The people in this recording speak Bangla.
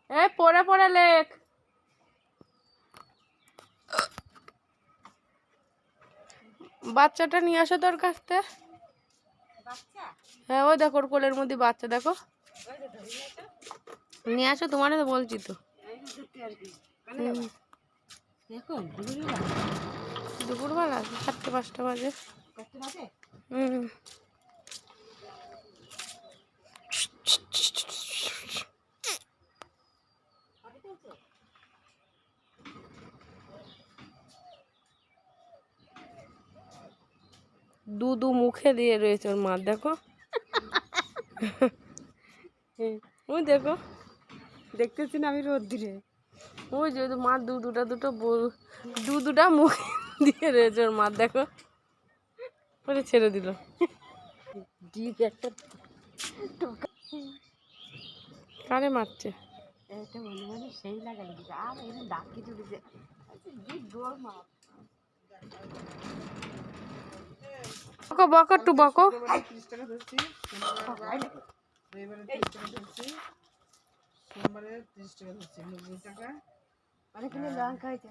এই পড়ে পড়ে লেখ। বাচ্চাটা নিয়ে আসো তোর কাছ থেকে। হ্যাঁ ওই দেখো ওর কোলের মধ্যে বাচ্চা দেখো, নিয়ে আসো। তোমার তো বলছি তো। দুপুরবেলা 4-5টা বাজে। হুম দুধু মুখে দিয়ে রয়েছে ওর মা দেখো। ওই দেখো, দেখতেছি না আমি রোদ্দুরে। ওই যে মা দুধুটা মুখে দিয়ে রয়েছে ওর মা দেখো। ওরে ছেড়ে দিল। কারে মারছে? সেই লাগালে আর ডাকি চলেছে। বকো বকো একটু বকো। সোমবারে 30 টাকা ধরছি, 90 টাকা। অনেকগুলো লঙ্কা হয়েছে।